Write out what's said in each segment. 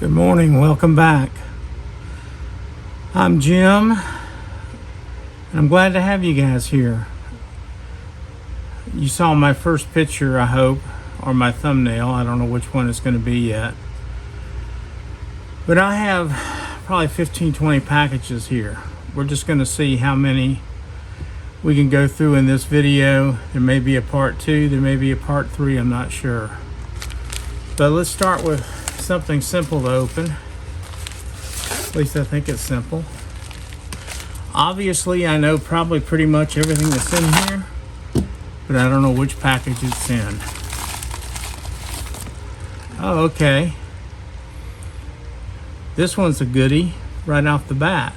Good morning, welcome back. I'm Jim, and I'm glad to have you guys here. You saw my first picture, I hope, or my thumbnail. I don't know which one it's going to be yet. But I have probably 15-20 packages here. We're just going to see how many we can go through in this video. There may be a part 2, there may be a part 3, I'm not sure. But let's start with something simple to open. At least I think it's simple. Obviously, I know probably pretty much everything that's in here, but I don't know which package it's in. Oh, okay. This one's a goodie right off the bat.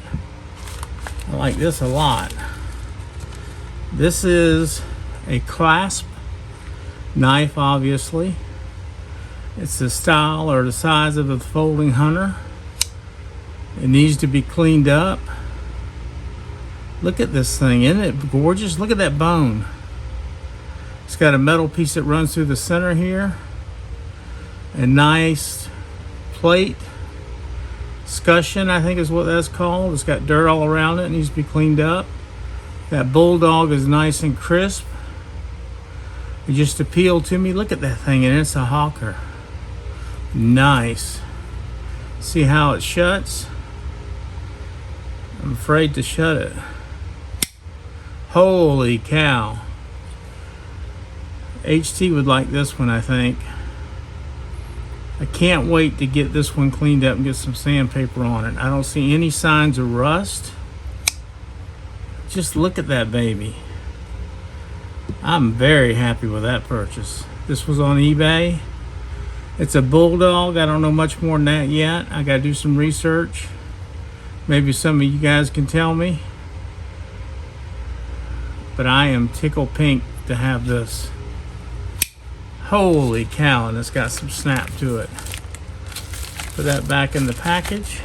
I like this a lot. This is a clasp knife, obviously. It's the style or the size of the folding hunter. It needs to be cleaned up. Look at this thing, isn't it gorgeous? Look at that bone. It's got a metal piece that runs through the center here. A nice plate. Scutcheon, I think is what that's called. It's got dirt all around it. It needs to be cleaned up. That Bulldog is nice and crisp. It just appealed to me. Look at that thing, and it's a hawker. Nice. See how it shuts? I'm afraid to shut it. Holy cow. HT would like this one, I think. I can't wait to get this one cleaned up and get some sandpaper on it. I don't see any signs of rust. Just look at that baby. I'm very happy with that purchase. This was on eBay. It's a Bulldog. I don't know much more than that yet. I gotta do some research. Maybe some of you guys can tell me. But I am tickled pink to have this. Holy cow, and it's got some snap to it. Put that back in the package.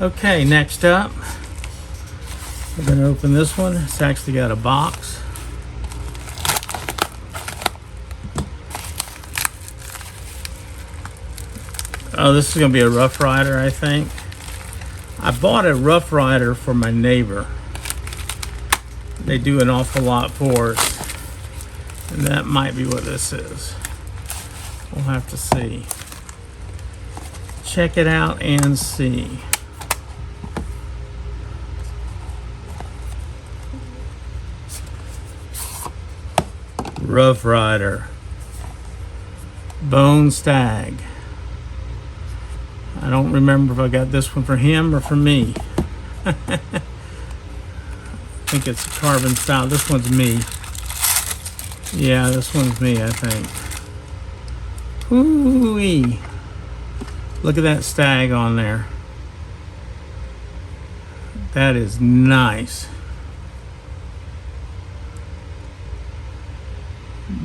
Okay, next up, we're going to open this one. It's actually got a box. Oh, this is going to be a Rough Rider, I think. I bought a Rough Rider for my neighbor. They do an awful lot for us. And that might be what this is. We'll have to see. Check it out and see. Rough Rider. Bone Stag. I don't remember if I got this one for him or for me. I think it's a carbon style. This one's me. Yeah, this one's me, I think. Ooh-wee. Look at that stag on there. That is nice.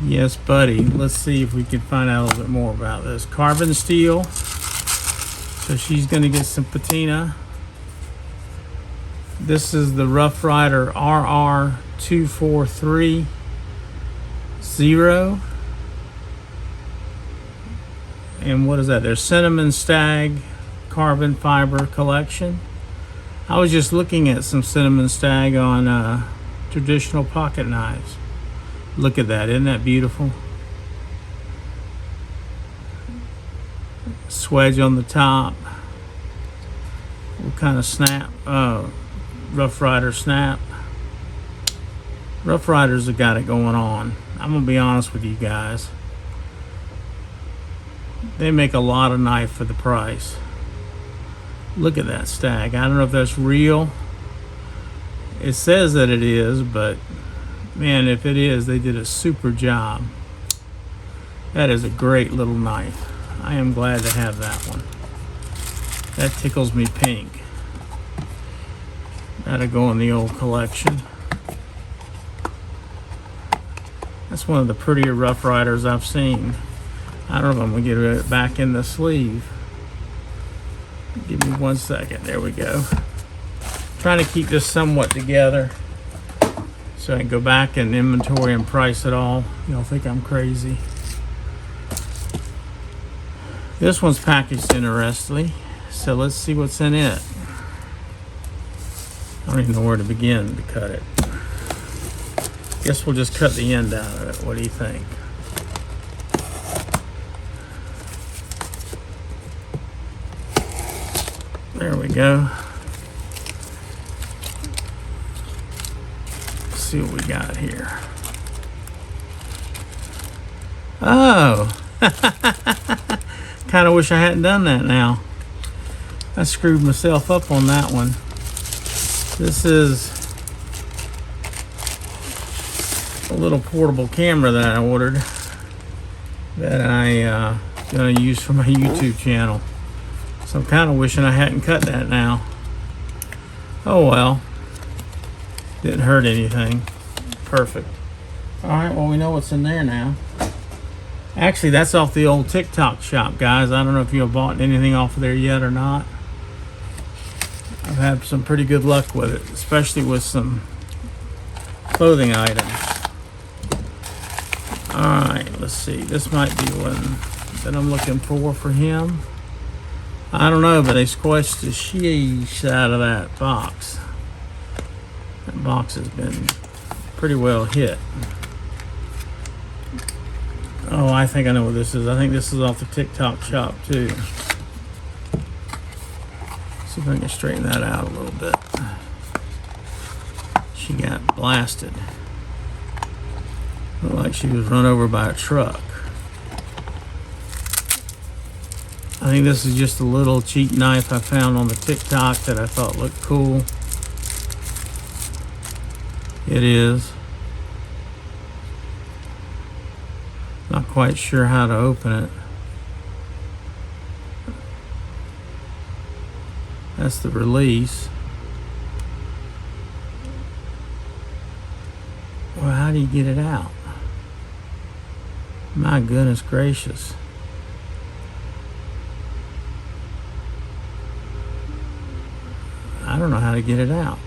Yes, buddy. Let's see if we can find out a little bit more about this. Carbon steel. So she's going to get some patina. This is the Rough Rider RR2430. And what is that? There's Cinnamon Stag Carbon Fiber Collection. I was just looking at some Cinnamon Stag on traditional pocket knives. Look at that, isn't that beautiful? Swedge on the top. What kind of snap? Oh, Rough Rider snap. Rough Riders have got it going on. I'm gonna be honest with you guys. They make a lot of knife for the price. Look at that stag. I don't know if that's real. It says that it is, but man, if it is, they did a super job. That is a great little knife. I am glad to have that one. That tickles me pink. That'll go in the old collection. That's one of the prettier Rough Riders I've seen. I don't know if I'm gonna get it back in the sleeve. Give me 1 second. There we go. Trying to keep this somewhat together. so I can go back and inventory and price it all. You'll think I'm crazy. This one's packaged interestingly, so let's see what's in it. I don't even know where to begin to cut it. Guess we'll just cut the end out of it. What do you think? There we go. Let's see what we got here. Oh! Kind of wish I hadn't done that now. I screwed myself up on that one. This is a little portable camera that I ordered that I gonna use for my YouTube channel. So I'm kind of wishing I hadn't cut that now. Oh well. Didn't hurt anything. Perfect. Alright, well we know what's in there now. Actually, that's off the old TikTok shop, guys. I don't know if you have bought anything off of there yet or not. I've had some pretty good luck with it, especially with some clothing items. Alright, let's see. This might be one that I'm looking for him. I don't know, but they squished the sheesh out of that box. That box has been pretty well hit. Oh, I think I know what this is. I think this is off the TikTok shop too. See if I can straighten that out a little bit. She got blasted. Looked like she was run over by a truck. I think this is just a little cheap knife I found on the TikTok that I thought looked cool. It is. Not quite sure how to open it. That's the release. Well, how do you get it out? My goodness gracious. I don't know how to get it out.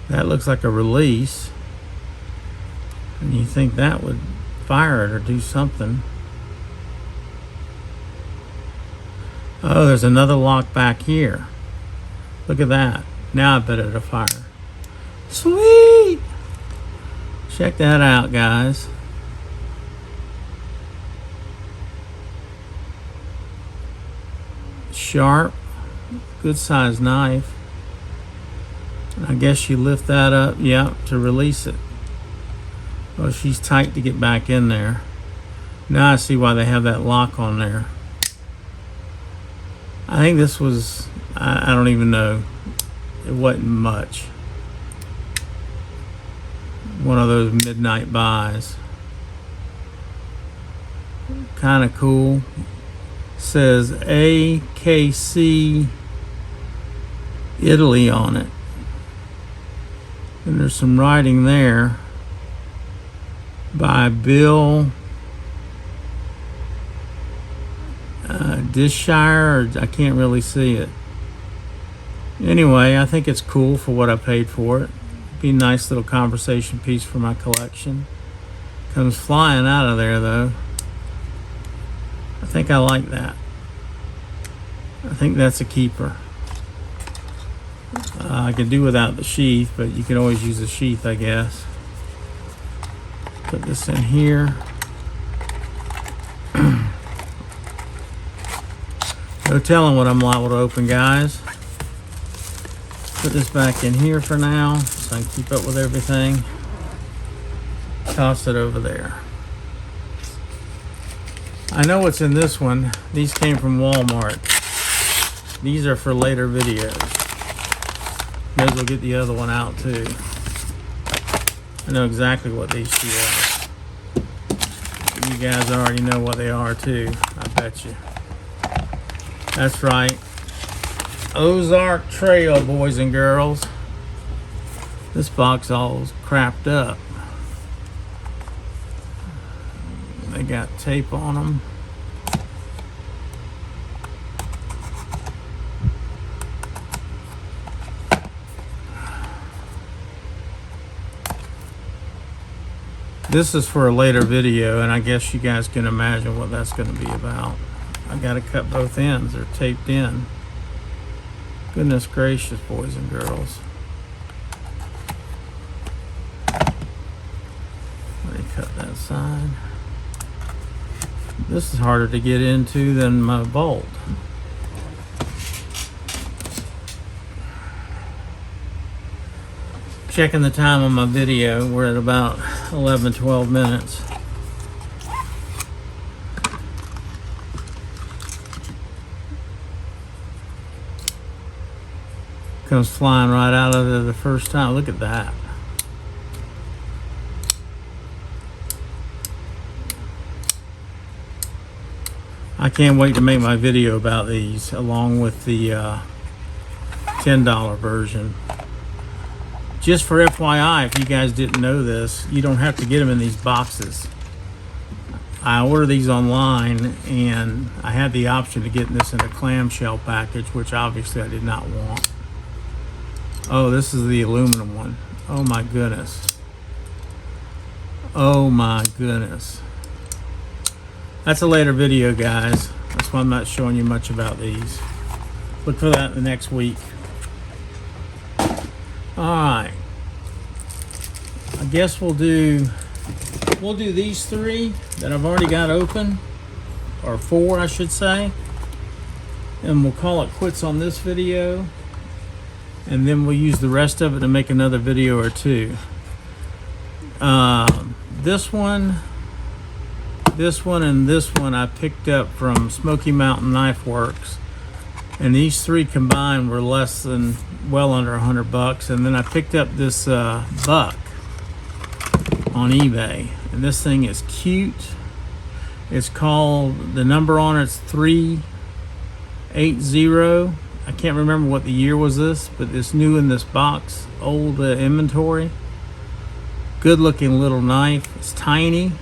That looks like a release. And you think that would fire it or do something. Oh, there's another lock back here. Look at that. Now I bet it'll fire. Sweet! Check that out, guys. Sharp. Good sized knife. I guess you lift that up, yeah, to release it. Well, she's tight to get back in there. Now I see why they have that lock on there. I think this was, I don't even know. It wasn't much. One of those midnight buys. Kind of cool. Says AKC Italy on it. And there's some writing there by Bill Dishire, or I can't really see it. Anyway, I think it's cool for what I paid for it. Be a nice little conversation piece for my collection. Comes flying out of there though. I think I like that. I think that's a keeper. I could do without the sheath, but you can always use the sheath, I guess. Put this in here. No telling what I'm liable to open, guys. Put this back in here for now so I can keep up with everything. Toss it over there. I know what's in this one. These came from Walmart. These are for later videos. May as well get the other one out too. I know exactly what these two are. You guys already know what they are too, I bet you. That's right. Ozark Trail, boys and girls. This box all crapped up. They got tape on them. This is for a later video, and I guess you guys can imagine what that's going to be about. I got to cut both ends. They're taped in. Goodness gracious, boys and girls. Let me cut that side. This is harder to get into than my bolt. Checking the time on my video, we're at about 11-12 minutes. Comes flying right out of there the first time. Look at that. I can't wait to make my video about these along with the $10 version. Just for FYI, if you guys didn't know this, you don't have to get them in these boxes. I ordered these online, and I had the option to get this in a clamshell package, which obviously I did not want. Oh, this is the aluminum one. Oh my goodness. Oh my goodness. That's a later video, guys. That's why I'm not showing you much about these. Look for that in the next week. Alright. I guess we'll do these three that I've already got open, or four I should say, and we'll call it quits on this video, and then we'll use the rest of it to make another video or two. This one, and this one I picked up from Smoky Mountain Knife Works, and these three combined were less than, well under $100. And then I picked up this buck on eBay, and this thing is cute. It's called, the number on it's 380. I can't remember what the year was this, but it's new in this box, old inventory. Good looking little knife. It's tiny.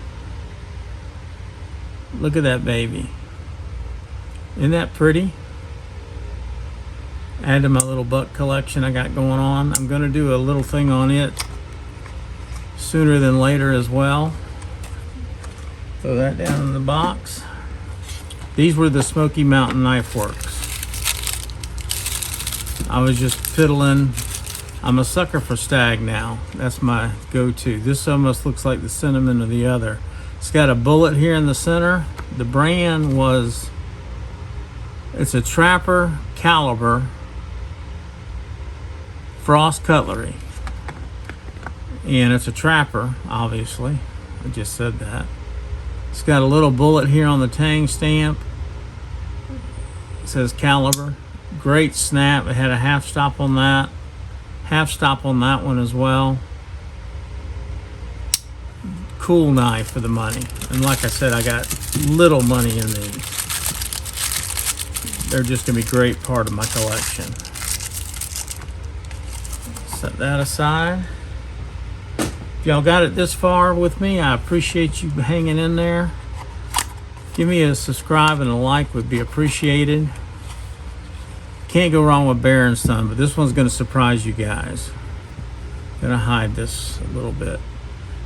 Look at that baby. Isn't that pretty? Add to my little buck collection I got going on. I'm going to do a little thing on it sooner than later as well. Throw that down in the box. These were the Smoky Mountain Knife Works. I was just fiddling. I'm a sucker for stag now. That's my go-to. This almost looks like the cinnamon of the other. It's got a bullet here in the center. The brand was, it's a Trapper Caliber Frost Cutlery. And it's a Trapper, obviously. I just said that. It's got a little bullet here on the tang stamp. It says Caliber. Great snap. It had a half stop on that. Half stop on that one as well. Cool knife for the money. And like I said, I got little money in these. They're just going to be a great part of my collection. Set that aside. If y'all got it this far with me, I appreciate you hanging in there. Give me a subscribe and a like would be appreciated. Can't go wrong with Bear and Son, but this one's going to surprise you guys. Gonna hide this a little bit.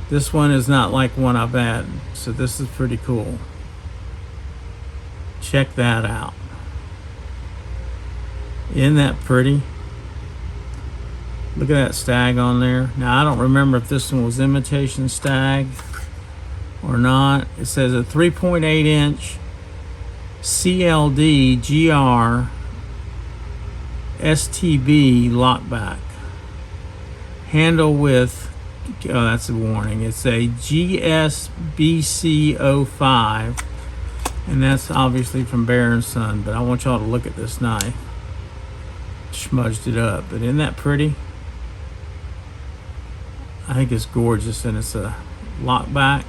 This one is not like one I've had, so this is pretty cool. Check that out. Isn't that pretty? Look at that stag on there. Now I don't remember if this one was imitation stag or not. It says a 3.8 inch CLD GR STB lockback. Handle with, oh, that's a warning. It's a GSBC05, and that's obviously from Bear and Son, but I want y'all to look at this knife. Smudged it up, but isn't that pretty? I think it's gorgeous, and it's a lockback.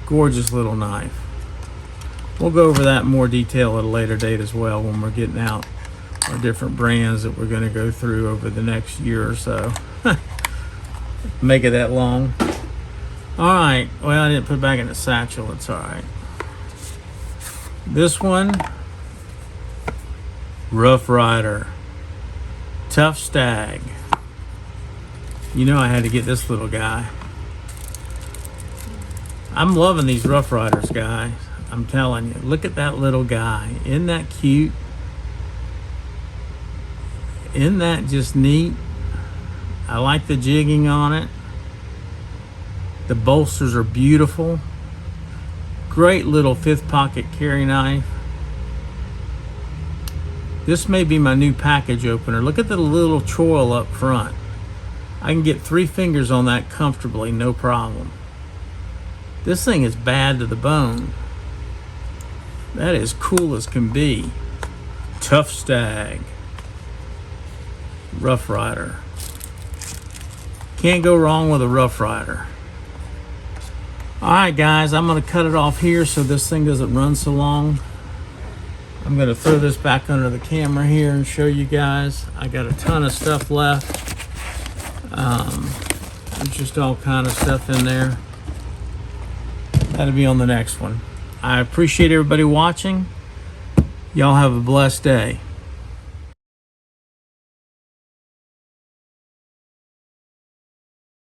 Gorgeous little knife. We'll go over that in more detail at a later date as well when we're getting out our different brands that we're going to go through over the next year or so. Make it that long. Alright, well, I didn't put it back in the satchel. It's alright. This one, Rough Rider. Tough Stag. You know I had to get this little guy. I'm loving these Rough Riders, guys. I'm telling you. Look at that little guy. Isn't that cute? Isn't that just neat? I like the jigging on it. The bolsters are beautiful. Great little 5th pocket carry knife. This may be my new package opener. Look at the little choil up front. I can get 3 fingers on that comfortably, no problem. This thing is bad to the bone. That is cool as can be. Tough Stag. Rough Rider. Can't go wrong with a Rough Rider. Alright guys, I'm going to cut it off here so this thing doesn't run so long. I'm going to throw this back under the camera here and show you guys. I got a ton of stuff left. There's just all kind of stuff in there. That'll be on the next one. I appreciate everybody watching. Y'all have a blessed day.